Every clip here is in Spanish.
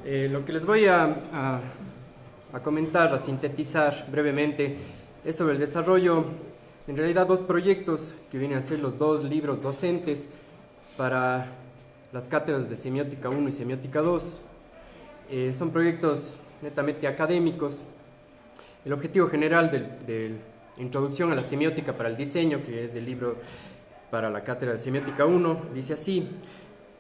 Lo que les voy a comentar, a sintetizar brevemente, es sobre el desarrollo, en realidad, dos proyectos que vienen a ser los dos libros docentes para las cátedras de Semiótica 1 y Semiótica 2. Son proyectos netamente académicos. El objetivo general de Introducción a la Semiótica para el Diseño, que es el libro para la cátedra de Semiótica 1, dice así: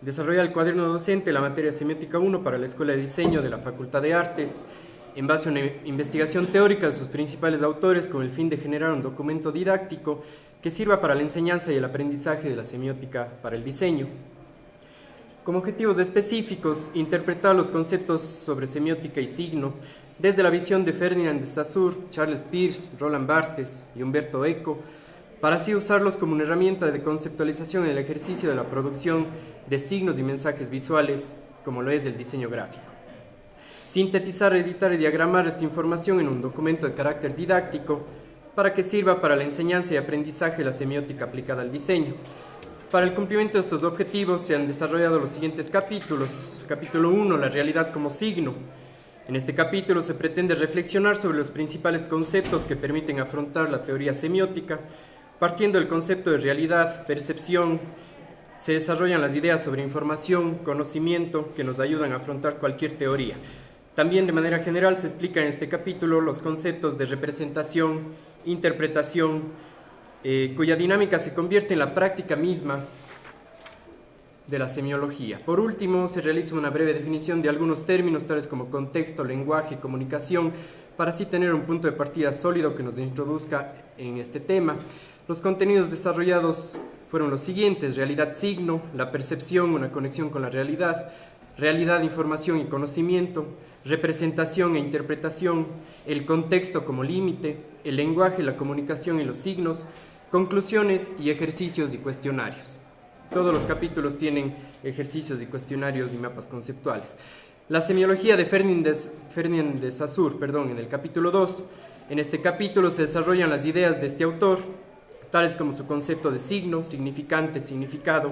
desarrollar el cuaderno docente de la materia de Semiótica 1 para la Escuela de Diseño de la Facultad de Artes, en base a una investigación teórica de sus principales autores, con el fin de generar un documento didáctico que sirva para la enseñanza y el aprendizaje de la semiótica para el diseño. Como objetivos específicos, interpretar los conceptos sobre semiótica y signo desde la visión de Ferdinand de Saussure, Charles Peirce, Roland Barthes y Umberto Eco, para así usarlos como una herramienta de conceptualización en el ejercicio de la producción de signos y mensajes visuales, como lo es el diseño gráfico. Sintetizar, editar y diagramar esta información en un documento de carácter didáctico para que sirva para la enseñanza y aprendizaje de la semiótica aplicada al diseño. Para el cumplimiento de estos objetivos se han desarrollado los siguientes capítulos. Capítulo 1, la realidad como signo. En este capítulo se pretende reflexionar sobre los principales conceptos que permiten afrontar la teoría semiótica. Partiendo del concepto de realidad, percepción, se desarrollan las ideas sobre información, conocimiento, que nos ayudan a afrontar cualquier teoría. También de manera general se explica en este capítulo los conceptos de representación, interpretación, cuya dinámica se convierte en la práctica misma de la semiología. Por último, se realiza una breve definición de algunos términos tales como contexto, lenguaje, comunicación, para así tener un punto de partida sólido que nos introduzca en este tema. Los contenidos desarrollados fueron los siguientes: realidad-signo, la percepción, una conexión con la realidad, realidad, información y conocimiento, representación e interpretación, el contexto como límite, el lenguaje, la comunicación y los signos, conclusiones y ejercicios y cuestionarios. Todos los capítulos tienen ejercicios y cuestionarios y mapas conceptuales. La semiología de Ferdinand de Saussure, en el capítulo 2. En este capítulo se desarrollan las ideas de este autor, tales como su concepto de signo, significante, significado,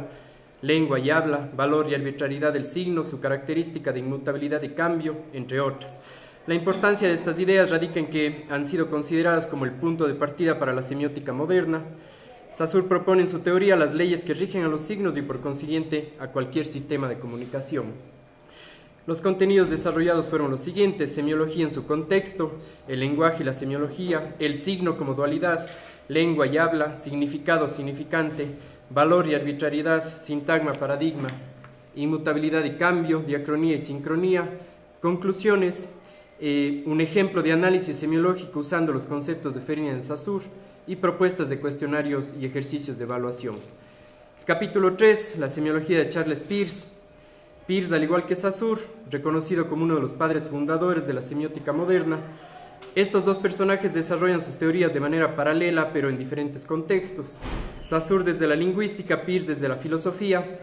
lengua y habla, valor y arbitrariedad del signo, su característica de inmutabilidad y cambio, entre otras. La importancia de estas ideas radica en que han sido consideradas como el punto de partida para la semiótica moderna. Saussure propone en su teoría las leyes que rigen a los signos y por consiguiente a cualquier sistema de comunicación. Los contenidos desarrollados fueron los siguientes: semiología en su contexto, el lenguaje y la semiología, el signo como dualidad, lengua y habla, significado, significante, valor y arbitrariedad, sintagma, paradigma, inmutabilidad y cambio, diacronía y sincronía, conclusiones, un ejemplo de análisis semiológico usando los conceptos de Ferdinand de Saussure y propuestas de cuestionarios y ejercicios de evaluación. Capítulo 3, la semiología de Charles Peirce. Peirce, al igual que Saussure, reconocido como uno de los padres fundadores de la semiótica moderna, estos dos personajes desarrollan sus teorías de manera paralela, pero en diferentes contextos. Saussure desde la lingüística, Peirce desde la filosofía.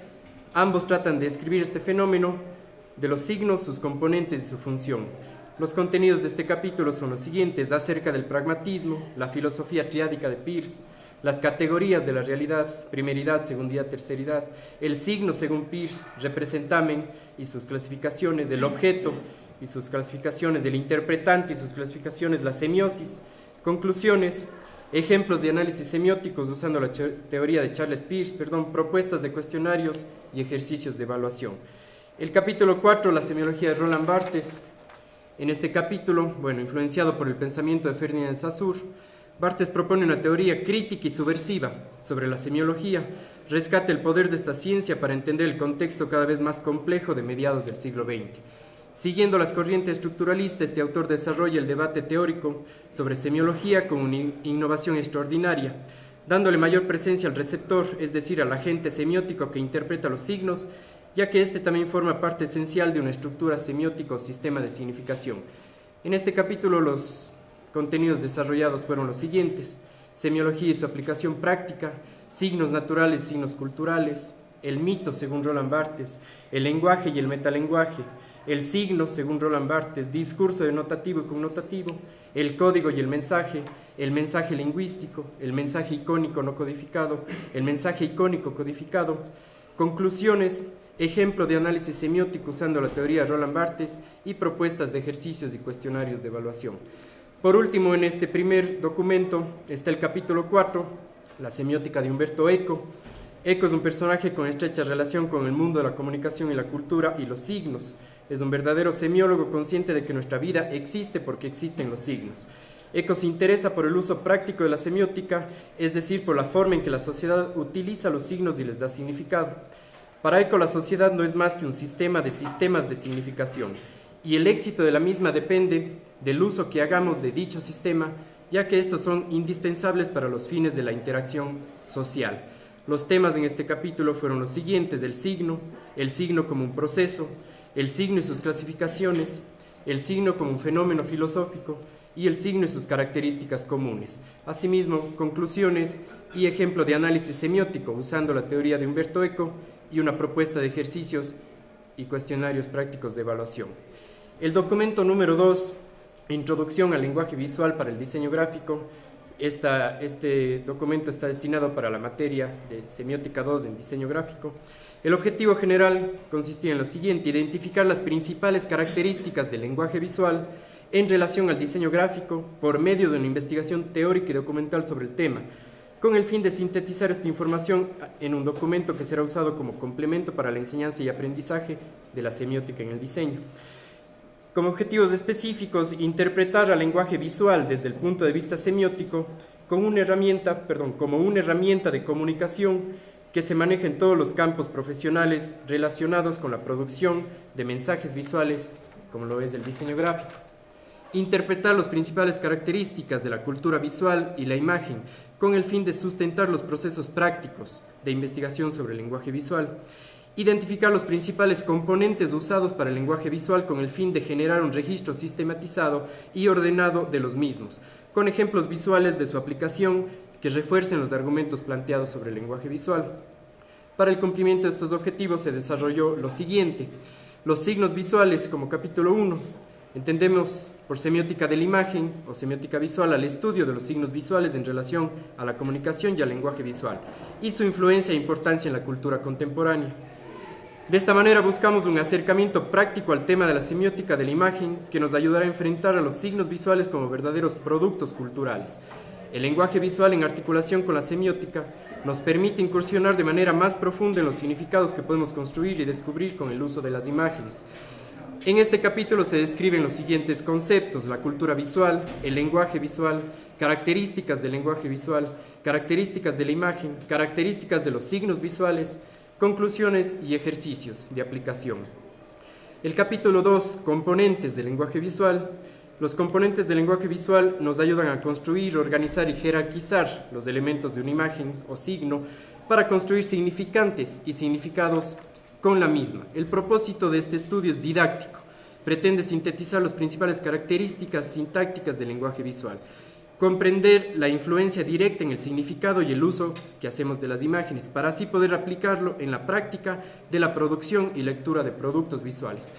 Ambos tratan de describir este fenómeno de los signos, sus componentes y su función. Los contenidos de este capítulo son los siguientes: acerca del pragmatismo, la filosofía triádica de Peirce, las categorías de la realidad, primeridad, segundidad, terceridad, el signo según Peirce, representamen y sus clasificaciones, el objeto y sus clasificaciones, el interpretante y sus clasificaciones, la semiosis, conclusiones, ejemplos de análisis semióticos usando la teoría de Charles Peirce, propuestas de cuestionarios y ejercicios de evaluación. El capítulo 4, la semiología de Roland Barthes. En este capítulo, influenciado por el pensamiento de Ferdinand de Saussure, Barthes propone una teoría crítica y subversiva sobre la semiología, rescata el poder de esta ciencia para entender el contexto cada vez más complejo de mediados del siglo XX. Siguiendo las corrientes estructuralistas, este autor desarrolla el debate teórico sobre semiología con una innovación extraordinaria, dándole mayor presencia al receptor, es decir, al agente semiótico que interpreta los signos, ya que este también forma parte esencial de una estructura semiótica o sistema de significación. En este capítulo los contenidos desarrollados fueron los siguientes: semiología y su aplicación práctica, signos naturales y signos culturales, el mito según Roland Barthes, el lenguaje y el metalenguaje, el signo según Roland Barthes, discurso denotativo y connotativo, el código y el mensaje lingüístico, el mensaje icónico no codificado, el mensaje icónico codificado, conclusiones, ejemplo de análisis semiótico usando la teoría Roland Barthes y propuestas de ejercicios y cuestionarios de evaluación. Por último, en este primer documento está el capítulo 4, la semiótica de Umberto Eco. Eco es un personaje con estrecha relación con el mundo de la comunicación y la cultura y los signos. Es un verdadero semiólogo consciente de que nuestra vida existe porque existen los signos. Eco se interesa por el uso práctico de la semiótica, es decir, por la forma en que la sociedad utiliza los signos y les da significado. Para Eco, la sociedad no es más que un sistema de sistemas de significación, y el éxito de la misma depende del uso que hagamos de dicho sistema, ya que estos son indispensables para los fines de la interacción social. Los temas en este capítulo fueron los siguientes: el signo como un proceso, el signo y sus clasificaciones, el signo como un fenómeno filosófico y el signo y sus características comunes. Asimismo, conclusiones y ejemplo de análisis semiótico usando la teoría de Umberto Eco y una propuesta de ejercicios y cuestionarios prácticos de evaluación. El documento número 2, Introducción al lenguaje visual para el diseño gráfico. Este documento está destinado para la materia de Semiótica 2 en diseño gráfico. El objetivo general consistía en lo siguiente: identificar las principales características del lenguaje visual en relación al diseño gráfico por medio de una investigación teórica y documental sobre el tema, con el fin de sintetizar esta información en un documento que será usado como complemento para la enseñanza y aprendizaje de la semiótica en el diseño. Como objetivos específicos, interpretar al lenguaje visual desde el punto de vista semiótico como una herramienta de comunicación que se maneja en todos los campos profesionales relacionados con la producción de mensajes visuales, como lo es el diseño gráfico. Interpretar las principales características de la cultura visual y la imagen con el fin de sustentar los procesos prácticos de investigación sobre el lenguaje visual. Identificar los principales componentes usados para el lenguaje visual con el fin de generar un registro sistematizado y ordenado de los mismos, con ejemplos visuales de su aplicación que refuercen los argumentos planteados sobre el lenguaje visual. Para el cumplimiento de estos objetivos se desarrolló lo siguiente: los signos visuales como capítulo 1. Entendemos por semiótica de la imagen o semiótica visual al estudio de los signos visuales en relación a la comunicación y al lenguaje visual y su influencia e importancia en la cultura contemporánea. De esta manera buscamos un acercamiento práctico al tema de la semiótica de la imagen que nos ayudará a enfrentar a los signos visuales como verdaderos productos culturales. El lenguaje visual en articulación con la semiótica nos permite incursionar de manera más profunda en los significados que podemos construir y descubrir con el uso de las imágenes. En este capítulo se describen los siguientes conceptos: la cultura visual, el lenguaje visual, características del lenguaje visual, características de la imagen, características de los signos visuales, conclusiones y ejercicios de aplicación. El capítulo 2, componentes del lenguaje visual. Los componentes del lenguaje visual nos ayudan a construir, organizar y jerarquizar los elementos de una imagen o signo para construir significantes y significados con la misma. El propósito de este estudio es didáctico. Pretende sintetizar las principales características sintácticas del lenguaje visual, comprender la influencia directa en el significado y el uso que hacemos de las imágenes, para así poder aplicarlo en la práctica de la producción y lectura de productos visuales.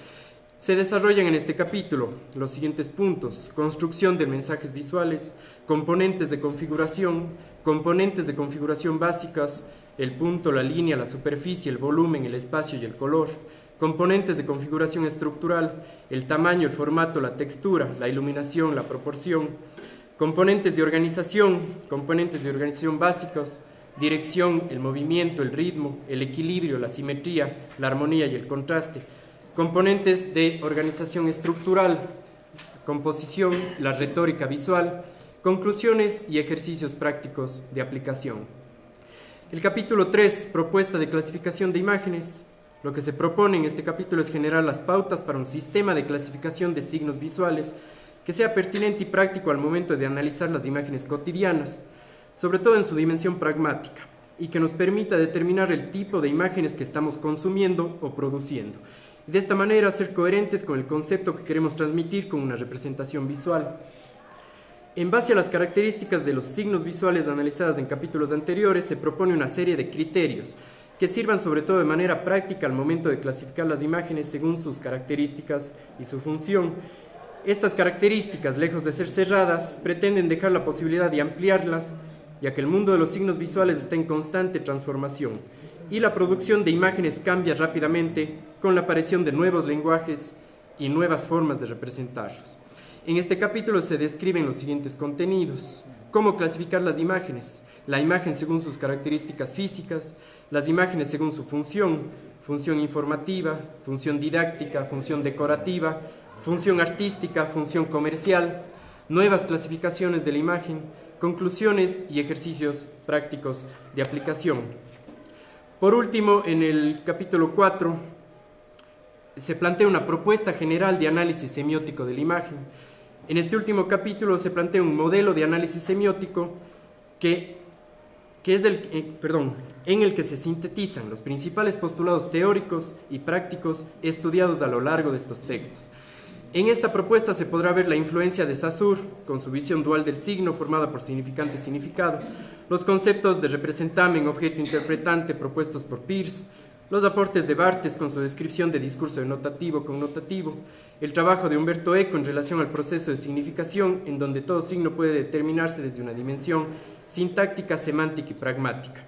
Se desarrollan en este capítulo los siguientes puntos: construcción de mensajes visuales, componentes de configuración básicas, el punto, la línea, la superficie, el volumen, el espacio y el color, componentes de configuración estructural, el tamaño, el formato, la textura, la iluminación, la proporción, componentes de organización básicos, dirección, el movimiento, el ritmo, el equilibrio, la simetría, la armonía y el contraste, componentes de organización estructural, composición, la retórica visual, conclusiones y ejercicios prácticos de aplicación. El capítulo 3, propuesta de clasificación de imágenes. Lo que se propone en este capítulo es generar las pautas para un sistema de clasificación de signos visuales que sea pertinente y práctico al momento de analizar las imágenes cotidianas, sobre todo en su dimensión pragmática, y que nos permita determinar el tipo de imágenes que estamos consumiendo o produciendo, y de esta manera ser coherentes con el concepto que queremos transmitir con una representación visual. En base a las características de los signos visuales analizadas en capítulos anteriores, se propone una serie de criterios que sirvan sobre todo de manera práctica al momento de clasificar las imágenes según sus características y su función. Estas características, lejos de ser cerradas, pretenden dejar la posibilidad de ampliarlas, ya que el mundo de los signos visuales está en constante transformación y la producción de imágenes cambia rápidamente con la aparición de nuevos lenguajes y nuevas formas de representarlos. En este capítulo se describen los siguientes contenidos: cómo clasificar las imágenes, la imagen según sus características físicas, las imágenes según su función, función informativa, función didáctica, función decorativa, función artística, función comercial, nuevas clasificaciones de la imagen, conclusiones y ejercicios prácticos de aplicación. Por último, en el capítulo 4 se plantea una propuesta general de análisis semiótico de la imagen. En este último capítulo se plantea un modelo de análisis semiótico en el que se sintetizan los principales postulados teóricos y prácticos estudiados a lo largo de estos textos. En esta propuesta se podrá ver la influencia de Saussure, con su visión dual del signo formada por significante y significado, los conceptos de representamen, objeto interpretante propuestos por Peirce, los aportes de Barthes con su descripción de discurso denotativo connotativo, el trabajo de Umberto Eco en relación al proceso de significación, en donde todo signo puede determinarse desde una dimensión sintáctica, semántica y pragmática.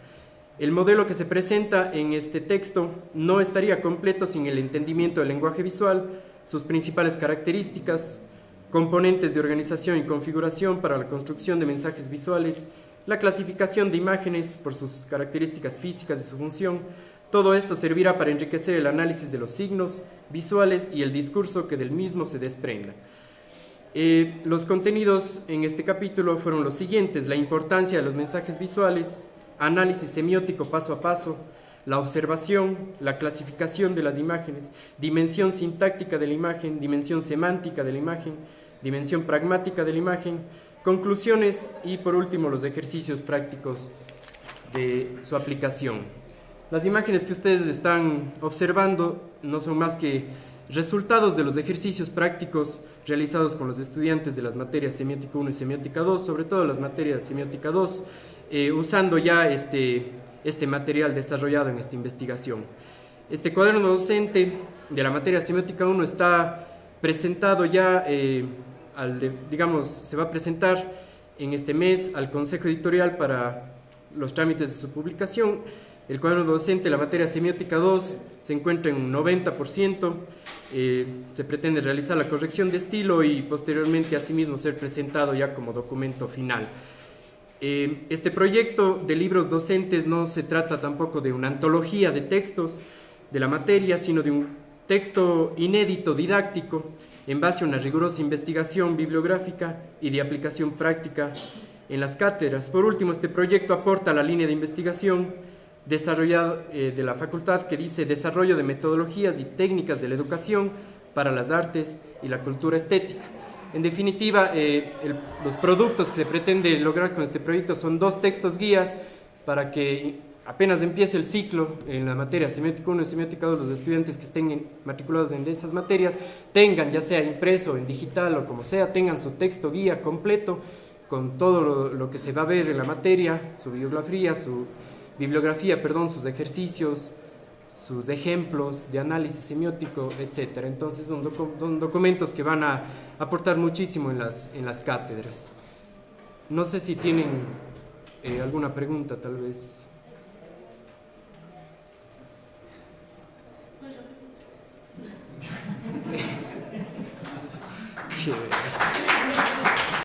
El modelo que se presenta en este texto no estaría completo sin el entendimiento del lenguaje visual, sus principales características, componentes de organización y configuración para la construcción de mensajes visuales, la clasificación de imágenes por sus características físicas y su función. Todo esto servirá para enriquecer el análisis de los signos visuales y el discurso que del mismo se desprenda. Los contenidos en este capítulo fueron los siguientes: la importancia de los mensajes visuales, análisis semiótico paso a paso, la observación, la clasificación de las imágenes, dimensión sintáctica de la imagen, dimensión semántica de la imagen, dimensión pragmática de la imagen, conclusiones y por último los ejercicios prácticos de su aplicación. Las imágenes que ustedes están observando no son más que resultados de los ejercicios prácticos realizados con los estudiantes de las materias Semiótica 1 y Semiótica 2, sobre todo las materias Semiótica 2, usando ya este material desarrollado en esta investigación. Este cuaderno docente de la materia Semiótica 1 está presentado ya, se va a presentar en este mes al Consejo Editorial para los trámites de su publicación. El cuaderno docente de la materia Semiótica 2 se encuentra en un 90%, se pretende realizar la corrección de estilo y posteriormente asimismo ser presentado ya como documento final. Este proyecto de libros docentes no se trata tampoco de una antología de textos de la materia, sino de un texto inédito didáctico en base a una rigurosa investigación bibliográfica y de aplicación práctica en las cátedras. Por último, este proyecto aporta la línea de investigación desarrollada de la facultad que dice desarrollo de metodologías y técnicas de la educación para las artes y la cultura estética. En definitiva, los productos que se pretende lograr con este proyecto son 2 textos guías para que apenas empiece el ciclo en la materia Semiótica 1 y Semiótica 2, los estudiantes que estén matriculados en esas materias tengan, ya sea impreso, en digital o como sea, tengan su texto guía completo con todo lo que se va a ver en la materia, su bibliografía, sus ejercicios, sus ejemplos de análisis semiótico, etc. Entonces son documentos que van a aportar muchísimo en las cátedras. No sé si tienen alguna pregunta, tal vez.